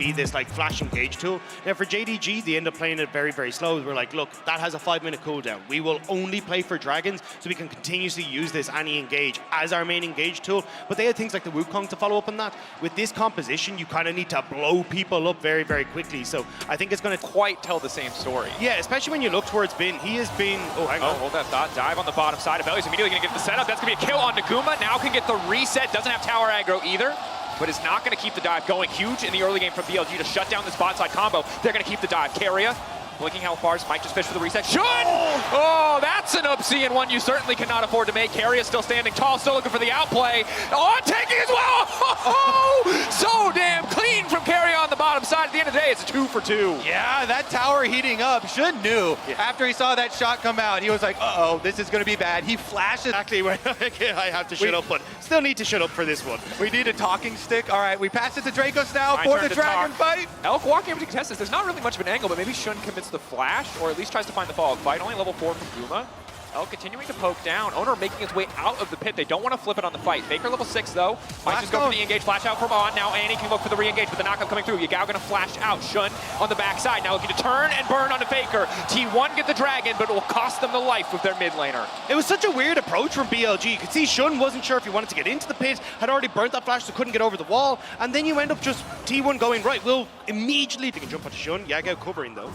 be this like flash engage tool. Now for JDG, they end up playing it very, very slow. We're like, look, that has a 5-minute cooldown. We will only play for dragons, so we can continuously use this anti-engage as our main engage tool. But they had things like the Wukong to follow up on that. With this composition, you kind of need to blow people up very, very quickly. So I think it's going to quite tell the same story. Yeah, especially when you look towards Bin. He has been, oh, hang on. Hold that thought. Dive on the bottom side of Belly's immediately going to get the setup. That's going to be a kill on Naguma. Now can get the reset. Doesn't have tower aggro either, but is not going to keep the dive going. Huge in the early game from BLG to shut down this bot side combo. They're going to keep the dive. Keria, blinking health bars, might just fish for the reset. Should! Oh, that's an obscene one you certainly cannot afford to make. Keria still standing tall, still looking for the outplay. Oh, taking as well! Oh, so damn clean from Keria on the bottom side. At the end of the day, it's a 2 for 2. Yeah, that tower heating up. Shun knew. After he saw that shot come out, he was like, uh-oh, this is going to be bad. He flashes. Exactly when I have to shut up, but still need to shut up for this one. We need a talking stick. All right, we pass it to Dracos now for the dragon fight. Elk walking over to contest this. There's not really much of an angle, but maybe Shun commits the flash, or at least tries to find the follow-up fight. Only level 4 from Guma. Elk continuing to poke down. Owner making its way out of the pit. They don't want to flip it on the fight. Faker level 6 though. Might just go for the engage. Flash out from on. Now Annie can look for the re-engage, but the knockup coming through. Yagao gonna flash out. Shun on the backside. Now looking to turn and burn onto Faker. T1 get the dragon, but it will cost them the life with their mid laner. It was such a weird approach from BLG. You could see Shun wasn't sure if he wanted to get into the pit, had already burnt that flash so couldn't get over the wall, and then you end up just T1 going, right, we'll immediately, they can jump onto Shun. Yagao covering though.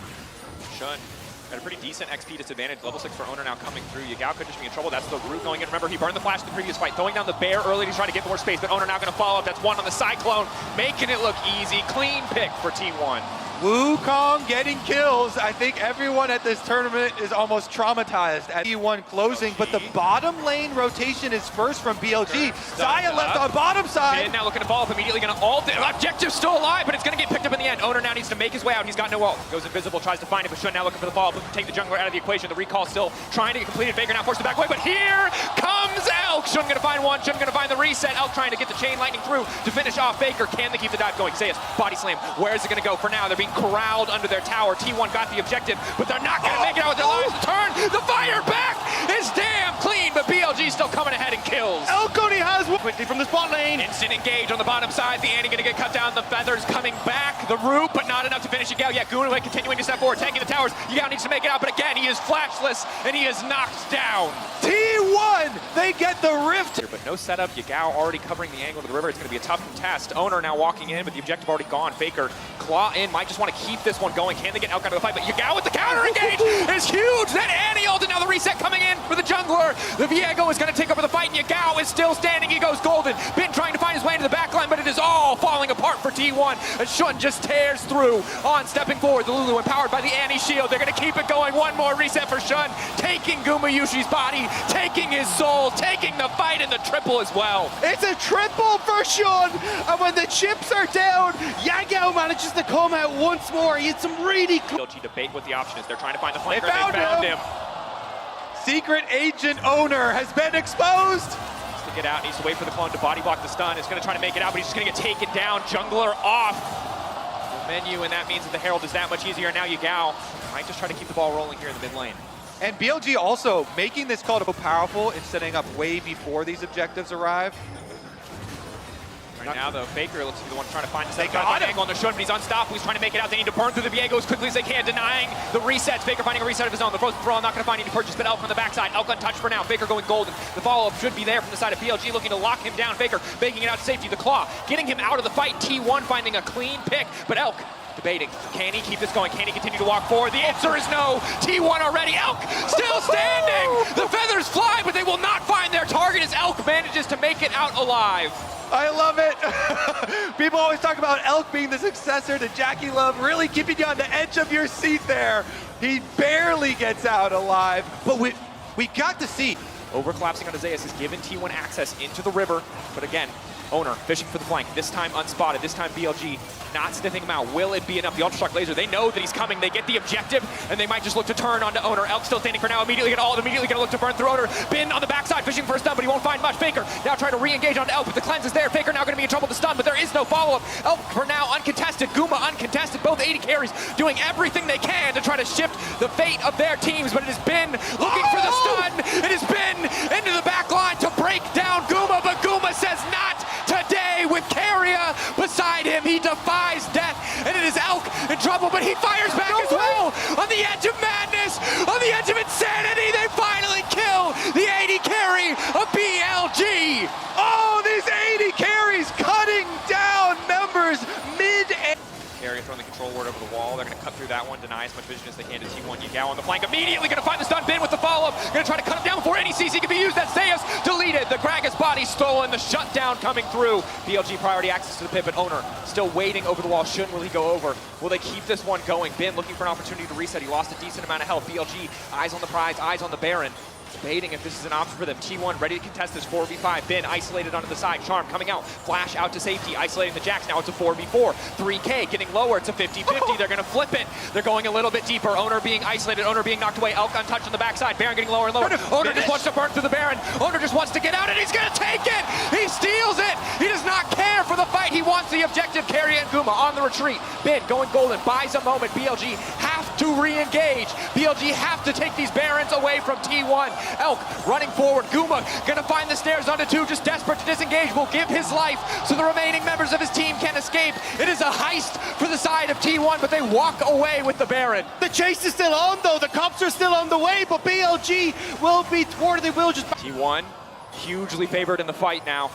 Shun got a pretty decent XP disadvantage. Level 6 for Owner now coming through. Yagao could just be in trouble. That's the root going in. Remember, he burned the flash in the previous fight, throwing down the bear early to try to get more space, but Owner now going to follow up. That's 1 on the Cyclone, making it look easy. Clean pick for T1. Wukong getting kills. I think everyone at this tournament is almost traumatized at T1 closing, but the bottom lane rotation is first from BLG. Zaya left on bottom side. Bin now looking to follow up, immediately going to ult. Objective's still alive, but it's going to get picked up in the end. Owner now needs to make his way out. He's got no ult. Goes invisible, tries to find it, but Shun now looking for the follow-up, looking to take the jungler out of the equation. The recall still trying to get completed. Faker now forced to back away, but here comes Elk. Shun going to find one. Shun going to find the reset. Elk trying to get the chain lightning through to finish off Faker. Can they keep the dive going? Zeus, body slam. Where's it going to go? For now, they're being corralled under their tower. T1 got the objective, but they're not going to make it out with their lives. The turn, the fire back is damn clean, but BLG still coming ahead and kills. Elk only has one quickly from the spot lane. Instant engage on the bottom side. The Annie going to get cut down. The feathers coming back. The root, but not enough to finish Yagao. Yeah, Gunaway continuing to step forward, taking the towers. Yagao needs to make it out, but again, he is flashless, and he is knocked down. T1, they get the rift. But no setup. Yagao already covering the angle to the river. It's going to be a tough contest. Owner now walking in, but the objective already gone. Faker claw in, might just want to keep this one going. Can they get Elk out of the fight? But Yagao with the counter engage is huge. Then Annie ult, and now the reset coming in for the jungler. The Viego is going to take over the fight, and Yagao is still standing. He goes golden. Bin trying to find his way into the backline, but it is all falling apart for T1 as Shun just tears through on stepping forward. The Lulu empowered by the Annie shield. They're going to keep it going. One more reset for Shun, taking Gumayushi's body, taking his soul, taking the fight in the triple as well. It's a triple for Shun, and when the chips are down, Yagao manages to come out once more. He had some really BLG debate what the option is. They're trying to find the flanker. They found him. Secret agent Owner has been exposed. Needs to get out, needs to wait for the clone to body block the stun. He's going to try to make it out, but he's just going to get taken down. Jungler off the menu, and that means that the Herald is that much easier. Now Yagao might just try to keep the ball rolling here in the mid lane. And BLG also making this call to go powerful and setting up way before these objectives arrive. Right now, though, Faker looks to be the one trying to find the second angle on the Shun, but he's unstoppable. He's trying to make it out. They need to burn through the Viego as quickly as they can, denying the resets. Faker finding a reset of his own. The Frozen Thrall not going to find any purchase, but Elk on the backside. Elk untouched for now. Faker going golden. The follow-up should be there from the side of BLG, looking to lock him down. Faker making it out to safety. The Claw getting him out of the fight. T1 finding a clean pick, but Elk debating. Can he keep this going? Can he continue to walk forward? The answer is no. T1 already. Elk still standing. The feathers fly, but they will not find their target as Elk manages to make it out alive. I love it. People always talk about Elk being the successor to Jackie Love, really keeping you on the edge of your seat there. He barely gets out alive, but we got to see. Overcollapsing on Zeus has given T1 access into the river, but again, Owner fishing for the flank, this time unspotted, this time BLG not sniffing him out. Will it be enough? The Ultra Shock Laser, they know that he's coming, they get the objective, and they might just look to turn onto Owner. Elk still standing for now, immediately gonna ult, immediately gonna look to burn through Owner. Bin on the backside, fishing for a stun, but he won't find much. Faker now trying to re-engage onto Elk, but the cleanse is there. Faker now gonna be in trouble with the stun, but there is no follow-up. Elk for now uncontested, Guma uncontested, both 80 carries doing everything they can to try to shift the fate of their teams, but it has been looking for the stun. It has been into the back line to break down Guma, but Guma says not today with Keria beside him. He defies death trouble, but he fires back as well. On the edge of madness, on the edge of insanity, they finally kill the 80 carry of BLG. Oh, these 80 carries cutting down members mid-air. Carry throwing the control ward over the wall. They're going to cut through that one, deny as much vision as they can to T1. Yagao on the flank, immediately going to find the stun. Bin with the follow-up. Going to try to cut him down before any CC can be used. That Zeus deleted. The Gragas body stolen. The shutdown coming through. BLG priority access to the pit, but Owner still waiting over the wall. Will he go over? Will they keep this one going? Bin looking for an opportunity to reset. He lost a decent amount of health. BLG, eyes on the prize, eyes on the Baron. Debating if this is an option for them. T1 ready to contest this 4v5. Bin isolated onto the side. Charm coming out. Flash out to safety. Isolating the Jacks. Now it's a 4v4. 3K getting lower. It's a 50-50. They're going to flip it. They're going a little bit deeper. Owner being isolated. Owner being knocked away. Elk untouched on the backside. Baron getting lower and lower. Owner just wants to burn through the Baron. Owner just wants to get out and he's going to take it. He steals it. He does not care for the fight. He wants the objective. Carry and Guma on the retreat. Bin going golden. Buys a moment. BLG have to re-engage. BLG have to take these Barons away from T1. Elk running forward. Guma gonna find the stairs onto 2, just desperate to disengage. Will give his life so the remaining members of his team can escape. It is a heist for the side of T1, but they walk away with the Baron. The chase is still on though. The cops are still on the way, but BLG will be thwarted. They will just... T1 hugely favored in the fight now.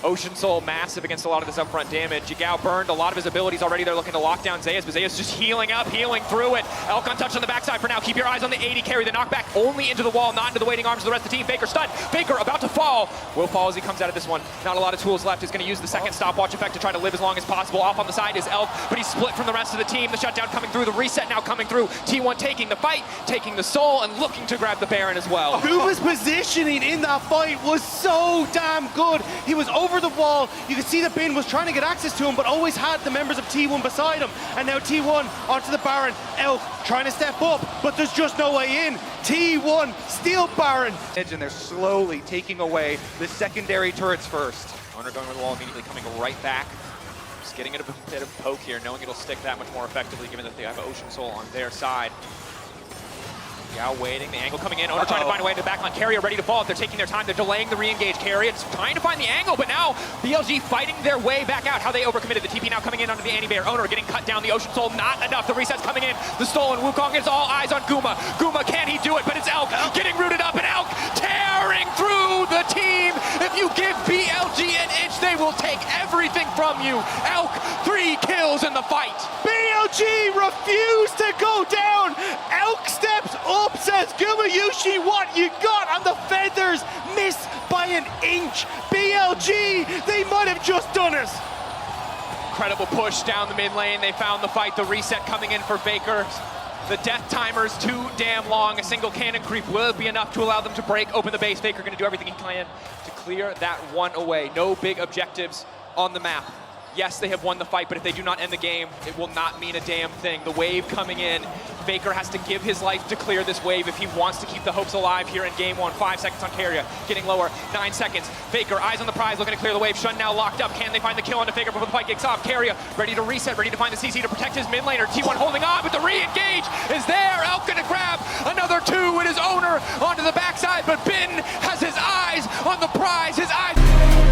Ocean Soul massive against a lot of this upfront damage. Yagao burned a lot of his abilities already. They're looking to lock down Zeus, but Zeus just healing up, healing through it. Elk untouched on the backside for now. Keep your eyes on the 80 carry. The knockback only into the wall, not into the waiting arms of the rest of the team. Faker stunned. Faker about to fall. Will fall as he comes out of this one. Not a lot of tools left. He's going to use the second stopwatch effect to try to live as long as possible. Off on the side is Elk, but he's split from the rest of the team. The shutdown coming through. The reset now coming through. T1 taking the fight, taking the soul, and looking to grab the Baron as well. Guma's positioning in that fight was so damn good. He was over the wall. You could see that Bin was trying to get access to him, but always had the members of T1 beside him. And now T1 onto the Baron. Elk trying to step up, but there's just no way in. T1 steal Baron. And they're slowly taking away the secondary turrets first. Owner going over the wall, immediately coming right back. Just getting it a bit of poke here, knowing it'll stick that much more effectively given that they have Ocean Soul on their side. Yao waiting, the angle coming in. Owner trying to find a way to backline. Carrier ready to fall. They're taking their time. They're delaying the re-engage. Carrier trying to find the angle, but now BLG fighting their way back out. How they overcommitted. The TP now coming in under the anti-bear. Owner getting cut down. The Ocean Soul not enough. The reset's coming in. The stolen Wukong is all eyes on Guma. Guma, can he do it? But it's Elk getting rooted up, and Elk tearing through the team. If you give BLG an inch, they will take everything from you. Elk, 3 kills in the fight. BLG refused to go down. Elk steps up, says Gumayushi, what you got? And the feathers miss by an inch. BLG, they might have just done it. Incredible push down the mid lane. They found the fight. The reset coming in for Faker. The death timer's too damn long. A single cannon creep will be enough to allow them to break open the base. Faker gonna do everything he can to clear that one away. No big objectives on the map. Yes, they have won the fight, but if they do not end the game, it will not mean a damn thing. The wave coming in. Faker has to give his life to clear this wave if he wants to keep the hopes alive here in game 1. 5 seconds on Carrier, getting lower, 9 seconds. Faker, eyes on the prize, looking to clear the wave. Shun now locked up. Can they find the kill onto Faker before the fight kicks off? Carrier ready to reset, ready to find the CC to protect his mid laner. T1 holding on, but the re-engage is there. Elk gonna grab another 2 with his Owner onto the backside, but Bin has his eyes on the prize. His eyes...